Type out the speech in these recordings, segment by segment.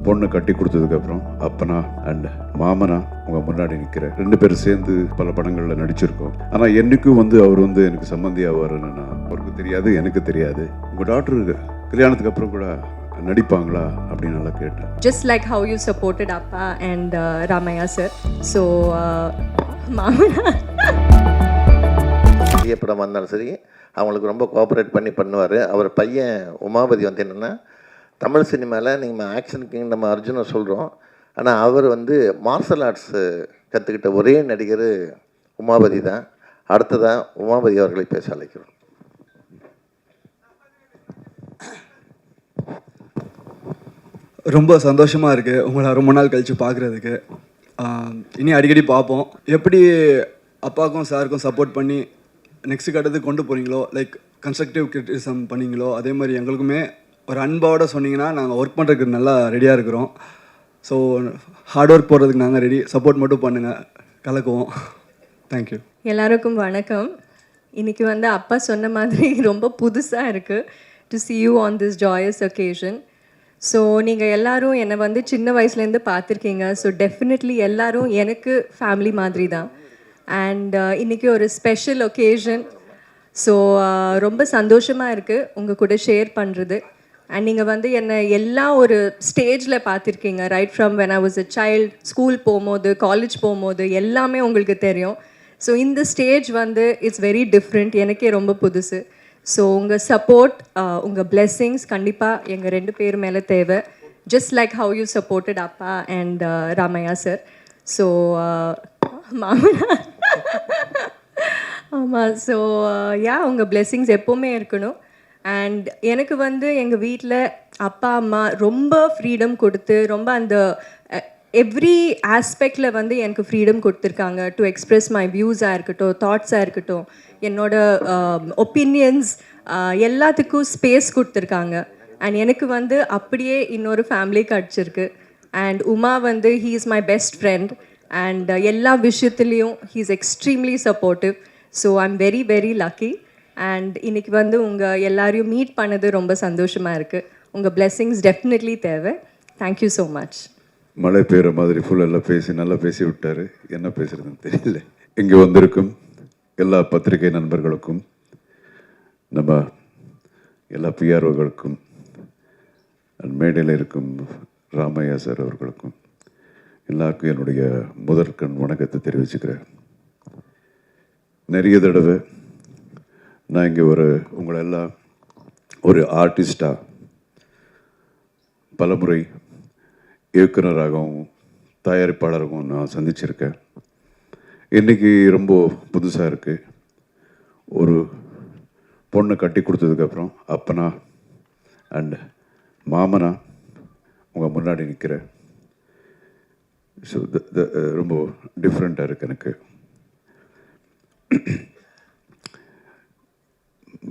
பொண்ணு கட்டி கொடுத்ததுக்கப்புறம் அப்பனா அண்ட் மாமனா உங்கள் முன்னாடி நிற்கிற 2 பேரும் சேர்ந்து பல படங்களில் நடிச்சிருக்கோம். ஆனால் என்றைக்கும் அவர் எனக்கு சம்மந்தி ஆவாருன்னு நான் அவருக்கு தெரியாது, எனக்கு தெரியாது. உங்கள் டாக்டர் கல்யாணத்துக்கு அப்புறம் கூட நடிப்பாங்களா அப்படின்னு நல்லா கேட்டேன். Just like how you supported Appa and Ramaya sir. So, மாமனா பெரிய படம் வந்தாலும் சரி அவங்களுக்கு ரொம்ப கோஆப்ரேட் பண்ணி பண்ணுவார். அவர் பையன் உமாபதி என்னென்னா, தமிழ் சினிமாவில் நீங்கள் ஆக்ஷன் கிங் நம்ம அர்ஜுனை சொல்கிறோம், ஆனால் அவர் மார்ஷல் ஆர்ட்ஸு கற்றுக்கிட்ட ஒரே நடிகர் உமாபதி தான். அடுத்ததான் உமாபதி அவர்களை பேச அழைக்கிறோம். ரொம்ப சந்தோஷமாக இருக்குது உங்களை ரொம்ப நாள் கழித்து பார்க்குறதுக்கு. இனி அடிக்கடி பார்ப்போம். எப்படி அப்பாவுக்கும் சாருக்கும் சப்போர்ட் பண்ணி நெக்ஸ்ட் கட்டத்துக்கு கொண்டு போகிறீங்களோ, லைக் கன்ஸ்ட்ரக்டிவ் கிரிட்டிசிசம் பண்ணீங்களோ, அதே மாதிரி எங்களுக்குமே ஒரு அன்பாவோட சொன்னீங்கன்னா நாங்கள் ஒர்க் பண்ணுறதுக்கு நல்லா ரெடியாக இருக்கிறோம். ஸோ ஹார்ட் ஒர்க் போடுறதுக்கு நாங்கள் ரெடி. சப்போர்ட் மட்டும் பண்ணுங்கள், கலக்குவோம். தேங்க்யூ. எல்லாருக்கும் வணக்கம். இன்றைக்கி அப்பா சொன்ன மாதிரி ரொம்ப புதுசாக இருக்குது to see you on this joyous occasion. So நீங்கள் எல்லோரும் என்னை சின்ன வயசுலேருந்து பார்த்துருக்கீங்க. ஸோ டெஃபினெட்லி எல்லோரும் எனக்கு ஃபேமிலி மாதிரி தான். அண்ட் இன்றைக்கி ஒரு ஸ்பெஷல் ஒகேஷன். ஸோ ரொம்ப சந்தோஷமாக இருக்குது உங்கள் கூட ஷேர் பண்ணுறது. அண்ட் நீங்கள் என்னை எல்லா ஒரு ஸ்டேஜில் பார்த்துருக்கீங்க. Right from when I was a child, school போகும்போது, காலேஜ் போகும்போது எல்லாமே உங்களுக்கு தெரியும். ஸோ இந்த ஸ்டேஜ் இட்ஸ் வெரி டிஃப்ரெண்ட், எனக்கே ரொம்ப புதுசு. ஸோ உங்கள் சப்போர்ட், உங்கள் பிளெஸ்ஸிங்ஸ் கண்டிப்பாக எங்கள் 2 பேர் மேலே தேவை. Just like how you supported அப்பா அண்ட் ராமையா சார். ஸோ மாமனா ஆமாம். ஸோ உங்கள் பிளெஸ்ஸிங்ஸ் எப்போவுமே இருக்கணும். அண்ட் எனக்கு எங்கள் வீட்டில் அப்பா அம்மா ரொம்ப ஃப்ரீடம் கொடுத்து, ரொம்ப அந்த எவ்ரி ஆஸ்பெக்டில் எனக்கு ஃப்ரீடம் கொடுத்துருக்காங்க. டு எக்ஸ்ப்ரெஸ் மை வியூஸாக இருக்கட்டும், தாட்ஸாக இருக்கட்டும், என்னோட ஒப்பீனியன்ஸ் எல்லாத்துக்கும் ஸ்பேஸ் கொடுத்துருக்காங்க. அண்ட் எனக்கு அப்படியே இன்னொரு ஃபேமிலி கிடச்சிருக்கு. And Uma he is my best friend. And எல்லா விஷயத்துலேயும் he is extremely supportive. So I am very very lucky. And இன்றைக்கி உங்கள் எல்லாரையும் மீட் பண்ணது ரொம்ப சந்தோஷமாக இருக்குது. உங்கள் பிளெஸ்ஸிங்ஸ் டெஃபினெட்லி தேவை. Thank you so much. மழை பெய்கிற மாதிரி ஃபுல்லெல்லாம் நல்லா பேசி விட்டார். என்ன பேசுகிறதுன்னு தெரியல. இங்கே வந்திருக்கும் எல்லா பத்திரிகை நண்பர்களுக்கும், நம்ம எல்லா பிஆர்ஓகளுக்கும், மேடையில் இருக்கும் ராமையா சார் அவர்களுக்கும் எல்லாருக்கும் என்னுடைய முதற்கண் வணக்கத்தை தெரிவிச்சுக்கிறேன். நிறைய தடவை நான் இங்கே உங்களெல்லாம் ஒரு ஆர்டிஸ்டாக பலமுறை இயக்குனராகவும் தயாரிப்பாளராகவும் நான் சந்திச்சிருக்கேன். இன்றைக்கி ரொம்ப புதுசாக இருக்குது. ஒரு பொண்ணு கட்டி கொடுத்ததுக்கப்புறம் அப்பனா அண்ட் மாமனா உங்கள் முன்னாடி நிற்கிறேன். ஸோ ரொம்ப டிஃப்ரெண்ட்டாக இருக்குது எனக்கு.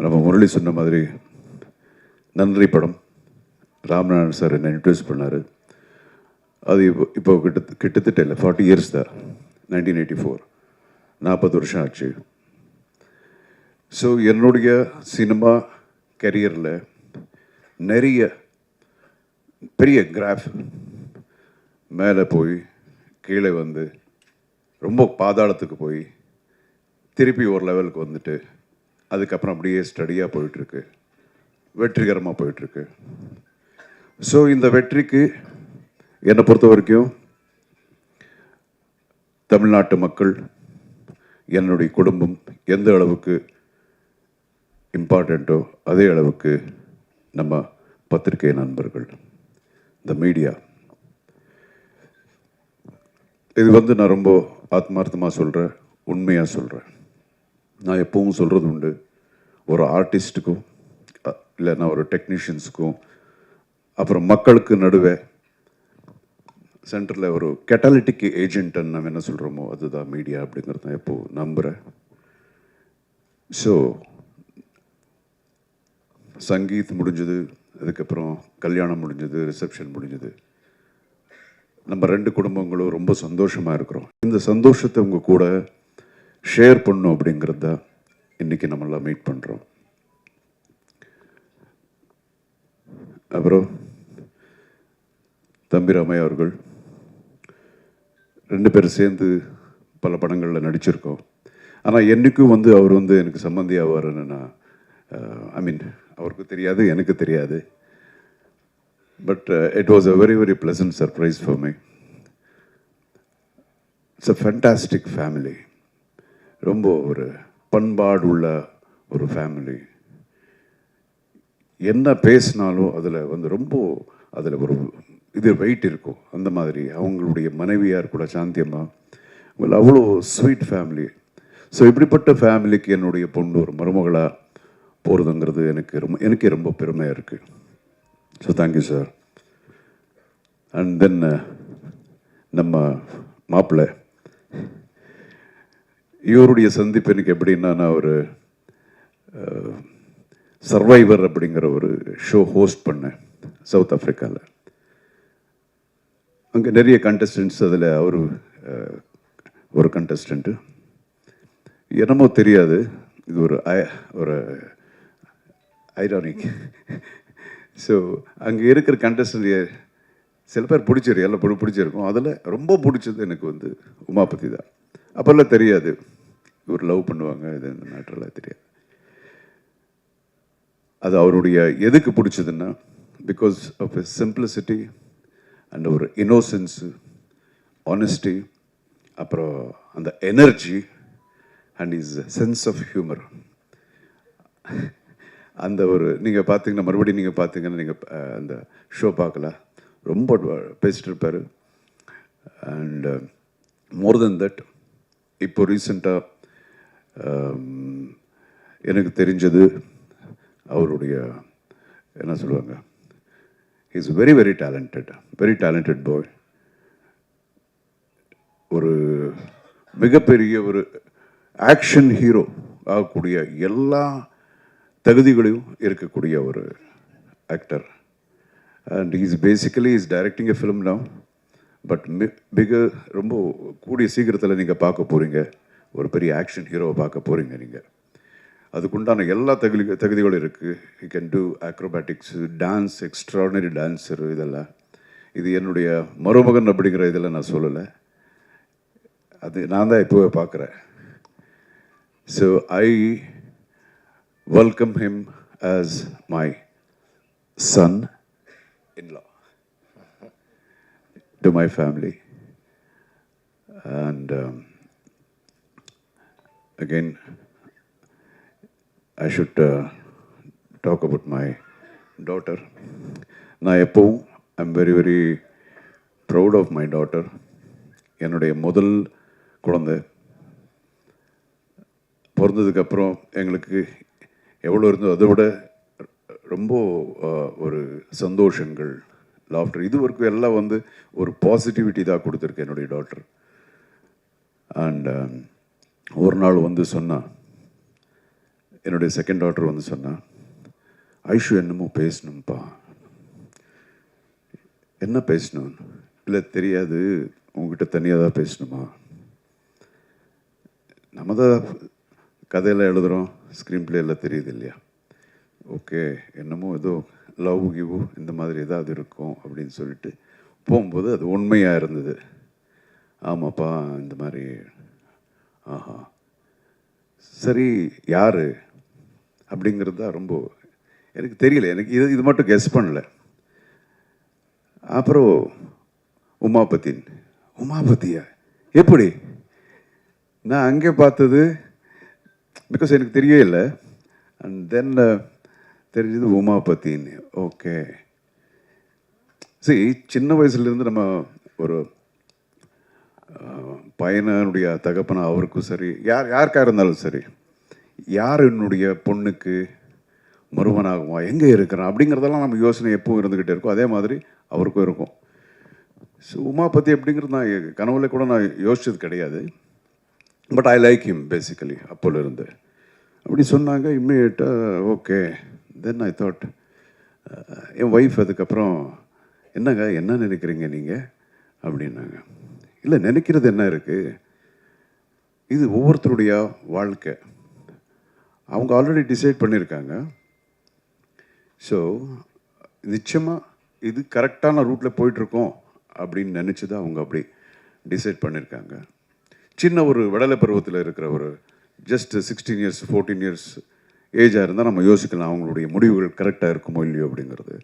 நம்ம முரளி சொன்ன மாதிரி நன்றி படம் ராமநாதன் சார் என்னை இன்ட்ரடியூஸ் பண்ணார். அது இப்போ கிட்டத்தட்ட இல்லை 40 இயர்ஸ் தான். 1984, 40 வருஷம் ஆச்சு. ஸோ என்னுடைய சினிமா கரியரில் நிறைய பெரிய கிராஃப் மேலே போய் கீழே ரொம்ப பாதாளத்துக்கு போய் திருப்பி ஒரு லெவலுக்கு வந்துட்டு அதுக்கப்புறம் அப்படியே ஸ்டடியாக போயிட்டுருக்கு, வெற்றிகரமாக போயிட்டுருக்கு. ஸோ இந்த வெற்றிக்கு என்னை பொறுத்த வரைக்கும் தமிழ்நாட்டு மக்கள், என்னுடைய குடும்பம் எந்த அளவுக்கு இம்பார்ட்டண்ட்டோ அதே அளவுக்கு நம்ம பத்திரிகை நண்பர்கள், இந்த மீடியா. இது நான் ரொம்ப ஆத்மார்த்தமாக சொல்கிறேன், உண்மையாக சொல்கிறேன். நான் எப்பவும் சொல்கிறது உண்டு, ஒரு ஆர்டிஸ்ட்டுக்கும் இல்லைன்னா ஒரு டெக்னீஷியன்ஸுக்கும் அப்புறம் மக்களுக்கு நடுவே சென்டரில் ஒரு கெட்டாலிட்டிக் ஏஜென்ட்ன்னு நம்ம என்ன சொல்கிறோமோ அதுதான் மீடியா அப்படிங்கிறது நான் எப்போது நம்புகிறேன். ஸோ சங்கீத் முடிஞ்சது, அதுக்கப்புறம் கல்யாணம் முடிஞ்சது, ரிசப்ஷன் முடிஞ்சது. நம்ம 2 குடும்பங்களும் ரொம்ப சந்தோஷமாக இருக்கிறோம். இந்த சந்தோஷத்தை உங்கள் கூட ஷேர் பண்ணும் அப்படிங்கிறது தான் இன்றைக்கி நம்மளாம் மீட் பண்ணுறோம். அப்புறம் தம்பி ராமையா அவர்கள் 2 பேரும் சேர்ந்து பல படங்களில் நடிச்சிருக்கோம். ஆனால் என்றைக்கும் வந்து அவர் வந்து எனக்கு சம்மந்தி ஆவார்னு நான் ஐ மீன் அவருக்கு தெரியாது, எனக்கு தெரியாது. But it was a very very pleasant surprise for me. It's a fantastic family. ரொம்ப ஒரு பண்பாடு உள்ள ஒரு ஃபேமிலி. என்ன பேசினாலும் அதில் வந்து ரொம்ப அதில் ஒரு இது வெயிட் இருக்கும். அந்த மாதிரி அவங்களுடைய மனைவியார் கூட சாந்தியம்மா அவங்க அவ்வளோ ஸ்வீட் ஃபேமிலி. ஸோ இப்படிப்பட்ட ஃபேமிலிக்கு என்னுடைய பொண்ணு ஒரு மருமகளாக போகிறதுங்கிறது எனக்கே ரொம்ப பெருமையாக இருக்குது. So thank you sir. And then நம்ம மாப்பிள்ளை இவருடைய சந்திப்பு எனக்கு எப்படின்னா, நான் ஒரு சர்வைவர் அப்படிங்கிற ஒரு ஷோ ஹோஸ்ட் பண்ணேன் சவுத் ஆஃப்ரிக்காவில். அங்கே நிறைய கண்டஸ்டன்ட்ஸ், அதில் அவர் ஒரு கண்டஸ்டண்ட்டு. என்னமோ தெரியாது, இது ஒரு ஐரானிக். ஸோ அங்கே இருக்கிற கண்டஸ்டன்ட் சில பேர் எல்லாம் பிடிச்சிருக்கும். அதில் ரொம்ப பிடிச்சது எனக்கு வந்து உமாபதி தான். அப்போல்லாம் தெரியாது இவர் லவ் பண்ணுவாங்க, இது இந்த மேட்டரெல்லாம் தெரியாது. அது அவருடைய எதுக்கு பிடிச்சதுன்னா, because of a simplicity and ஒரு இன்னோசன்ஸு, ஆனஸ்டி, அப்புறம் அந்த energy and is sense of humour. அந்த ஒரு நீங்கள் பார்த்தீங்கன்னா, மறுபடியும் நீங்கள் பார்த்தீங்கன்னா, நீங்கள் அந்த ஷோ பார்க்கலாம், ரொம்ப பேசிட்டு இருப்பார். அண்ட் மோர் தென் தட், இப்போ ரீசெண்டாக எனக்கு தெரிஞ்சது அவருடைய என்ன சொல்லுவாங்க, இஸ் வெரி வெரி டேலண்டட் பாய். ஒரு மிகப்பெரிய ஒரு ஆக்ஷன் ஹீரோ ஆகக்கூடிய எல்லா தகுதிகளையும் இருக்கக்கூடிய ஒரு actor. And is basically is directing a film now. But ரொம்ப கூடிய சீக்கிரத்தில் நீங்கள் பார்க்க போகிறீங்க, ஒரு பெரிய ஆக்ஷன் ஹீரோவை பார்க்க போகிறீங்க நீங்கள். அதுக்குண்டான எல்லா தகுதிகளும் இருக்குது. You can do acrobatics, dance, extraordinary dancer, இதெல்லாம். இது என்னுடைய மருமகன் அப்படிங்கிற இதெல்லாம் நான் சொல்லலை, அது நான் தான் இப்போவே பார்க்குறேன். So I welcome him as my son-in-law to my family. And again, I should talk about my daughter. நான் எப்பவும் I'm very very proud of my daughter. என்னுடைய முதல் குழந்தை பிறந்ததுக்கப்புறம் எங்களுக்கு எவ்வளோ இருந்தோ அதை விட ரொம்ப ஒரு சந்தோஷங்கள், லாஃப்டர், இது வரைக்கும் எல்லாம் வந்து ஒரு பாசிட்டிவிட்டி தான் கொடுத்துருக்கு என்னுடைய டாக்டர். அண்ட் ஒரு நாள் வந்து சொன்னான், என்னுடைய செகண்ட் டாக்டர் வந்து சொன்னான், ஐஷு என்னமோ பேசணும்ப்பா. என்ன பேசணும்? இல்லை தெரியாது, உங்ககிட்ட தனியாக தான் பேசணுமா? நம்ம தான் கதையெல்லாம் எழுதுகிறோம், ஸ்க்ரீன் பிளே எல்லாம் தெரியுது இல்லையா? ஓகே, என்னமோ ஏதோ லவ் கிவ் இந்த மாதிரி ஏதாவது இருக்கும் அப்படின்னு சொல்லிட்டு போகும்போது அது உண்மையாக இருந்தது. ஆமாப்பா, இந்த மாதிரி. ஆஹா, சரி, யார் அப்படிங்கிறது தான் ரொம்ப எனக்கு தெரியல. எனக்கு இது மட்டும் கெஸ் பண்ணல. அப்புறம் உமாபதியா எப்படி? நான் அங்கே பார்த்தது பிகாஸ் எனக்கு தெரியவே இல்லை. அண்ட் தென் தெரிஞ்சது உமாபதின்னு. ஓகே, சரி, சின்ன வயசுலேருந்து நம்ம ஒரு பையனுடைய தகப்பனா அவருக்கும் சரி, யாருக்காக இருந்தாலும் சரி, யார் என்னுடைய பொண்ணுக்கு மருமனாகுமா, எங்கே இருக்கிறான் அப்படிங்கிறதெல்லாம் நம்ம யோசனை எப்பவும் இருந்துக்கிட்டே இருக்கும். அதே மாதிரி அவருக்கும் இருக்கும். ஸோ உமாபதி அப்படிங்கிறது நான் கனவுல கூட நான் யோசிச்சது கிடையாது. But I like him basically. அப்போல இருந்து அப்படி சொன்னாங்க இம்மிடியேட்டாக. ஓகே, தென் ஐ தாட், என் ஒய்ஃப் அதுக்கப்புறம் என்னங்க என்ன நினைக்கிறீங்க நீங்கள் அப்படின்னாங்க. இல்லை, நினைக்கிறது என்ன இருக்குது, இது ஒவ்வொருத்தருடைய வாழ்க்கை, அவங்க ஆல்ரெடி டிசைட் பண்ணியிருக்காங்க. ஸோ நிச்சயமாக இது கரெக்டான ரூட்டில் போயிட்டுருக்கோம் அப்படின்னு நினச்சி தான் அவங்க அப்படி டிசைட் பண்ணியிருக்காங்க. சின்ன ஒரு விடலை பருவத்தில் இருக்கிற ஒரு ஜஸ்ட் 16 இயர்ஸ் 14 இயர்ஸ் ஏஜாக இருந்தால் நம்ம யோசிக்கலாம் அவங்களுடைய முடிவுகள் கரெக்டாக இருக்குமோ இல்லையோ அப்படிங்கிறது.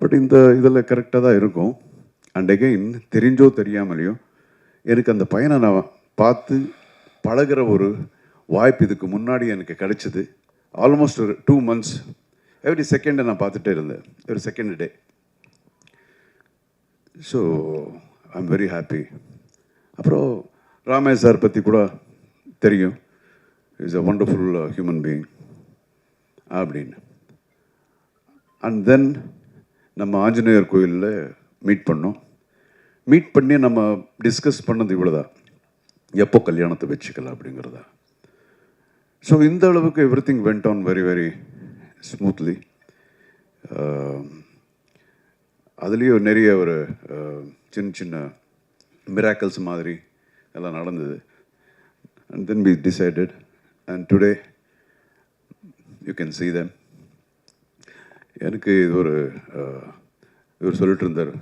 பட் இந்த இதில் கரெக்டாக தான் இருக்கும். அண்ட் அகெயின் தெரிஞ்சோ தெரியாமலையோ எனக்கு அந்த பையனை நான் பார்த்து பழகிற ஒரு வாய்ப்பு இதுக்கு முன்னாடி எனக்கு கிடைச்சிது. ஆல்மோஸ்ட் ஒரு 2 months எவ்ரி செகண்டை நான் பார்த்துட்டே இருந்தேன், every second day. So I am very happy. அப்புறம் ராமேஷ் சார் பற்றி கூட தெரியும், is a wonderful human being அப்படின்னு. அண்ட் தென் நம்ம ஆஞ்சநேயர் கோயிலில் மீட் பண்ணோம். மீட் பண்ணி நம்ம டிஸ்கஸ் பண்ணது இவ்வளோதான், எப்போ கல்யாணத்தை வச்சுக்கலாம் அப்படிங்கிறதா. ஸோ இந்த அளவுக்கு every thing went on very very smoothly. அதுலேயும் நிறைய ஒரு சின்ன சின்ன மிராக்கல்ஸ் மாதிரி எல்லாம் நடந்தது. And then we decided and today you can see them. எனக்கு இது ஒரு இவர் சொல்லிட்டு இருந்தார்,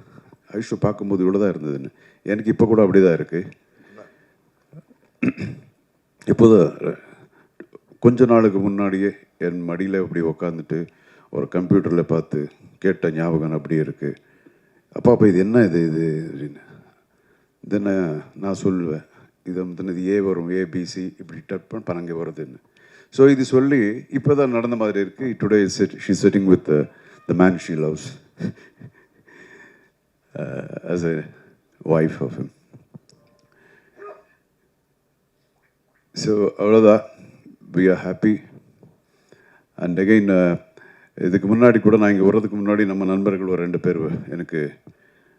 ஐஷு பார்க்கும்போது இவ்வளோ தான் இருந்ததுன்னு. எனக்கு இப்போ கூட அப்படி தான் இருக்குது. இப்போதான் கொஞ்ச நாளுக்கு முன்னாடியே என் மடியில் இப்படி உக்காந்துட்டு ஒரு கம்ப்யூட்டரில் பார்த்து கேட்ட ஞாபகம் அப்படியே இருக்குது. அப்பா அப்போ இது என்ன இது அப்படின்னு தென்ன நான் சொல்லுவேன், இதை வந்து இது ஏ வரும், ஏபிசி இப்படி டப் பணங்க வருதுன்னு. ஸோ இது சொல்லி இப்போ தான் நடந்த மாதிரி இருக்குது. Today she sitting with the man she loves as a wife of him. So அவ்வளோதான், we are happy. And again இதுக்கு முன்னாடி கூட நான் இங்கே வர்றதுக்கு முன்னாடி நம்ம நண்பர்கள் ஒரு 2 பேர் எனக்கு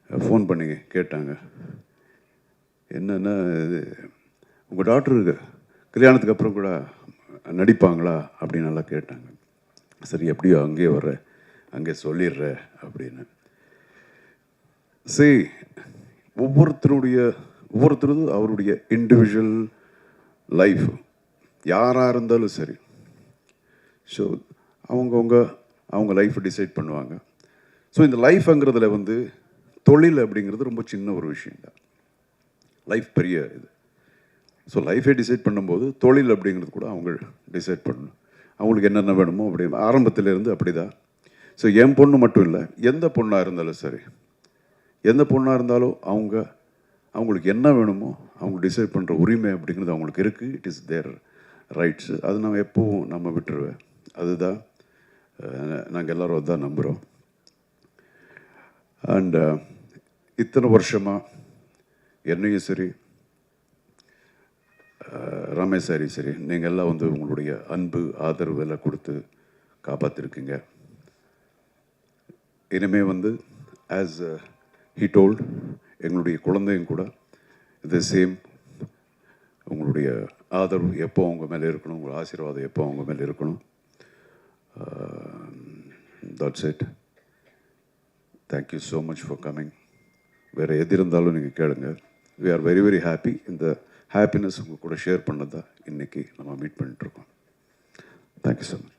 ஃபோன் பண்ணி கேட்டாங்க, என்னென்னா இது உங்கள் டாக்டருக்கு கல்யாணத்துக்கு அப்புறம் கூட நடிப்பாங்களா அப்படின்னு நல்லா கேட்டாங்க. சரி எப்படியோ அங்கேயே வர்ற, அங்கே சொல்லிடுற அப்படின்னு. சரி, ஒவ்வொருத்தரும் அவருடைய இண்டிவிஜுவல் லைஃப் யாராக இருந்தாலும் சரி. ஸோ அவங்க லைஃப்பை டிசைட் பண்ணுவாங்க. ஸோ இந்த லைஃப்ங்கிறதுல வந்து தொழில் அப்படிங்கிறது ரொம்ப சின்ன ஒரு விஷயம் தான். லைஃப் பெரிய இது. ஸோ லைஃபை டிசைட் பண்ணும்போது தொழில் அப்படிங்கிறது கூட அவங்க டிசைட் பண்ணணும். அவங்களுக்கு என்னென்ன வேணுமோ அப்படி ஆரம்பத்திலேருந்து அப்படி தான். ஸோ என் பொண்ணு மட்டும் இல்லை, எந்த பொண்ணாக இருந்தாலும் சரி, எந்த பொண்ணாக இருந்தாலும் அவங்களுக்கு என்ன வேணுமோ அவங்க டிசைட் பண்ணுற உரிமை அப்படிங்கிறது அவங்களுக்கு இருக்குது. It is their rights. அது நம்ம எப்போவும் நம்ம விட்டுருவேன். அதுதான் நாங்கள் எல்லோரும் அதுதான் நம்புகிறோம். அண்ட் இத்தனை வருஷமாக என்னையும் சரி ரமேஷ் சாரி சரி, நீங்கள் எல்லாம் வந்து உங்களுடைய அன்பு ஆதரவு எல்லாம் கொடுத்து காப்பாற்றிருக்கீங்க. இனிமேல் வந்து ஆஸ் he told எங்களுடைய குழந்தையும் கூட இது சேம், உங்களுடைய ஆதரவு எப்போ அவங்க மேலே இருக்கணும், உங்கள் ஆசீர்வாதம் எப்போ அவங்க மேலே இருக்கணும். That's it. Thank you so much for coming. வேறு எது இருந்தாலும் நீங்கள் கேளுங்க. we are very very happy. இந்த ஹாப்பினஸ் உங்கள் கூட ஷேர் பண்ணதான் இன்றைக்கி நம்ம மீட் பண்ணிட்டுருக்கோம். Thank you so much.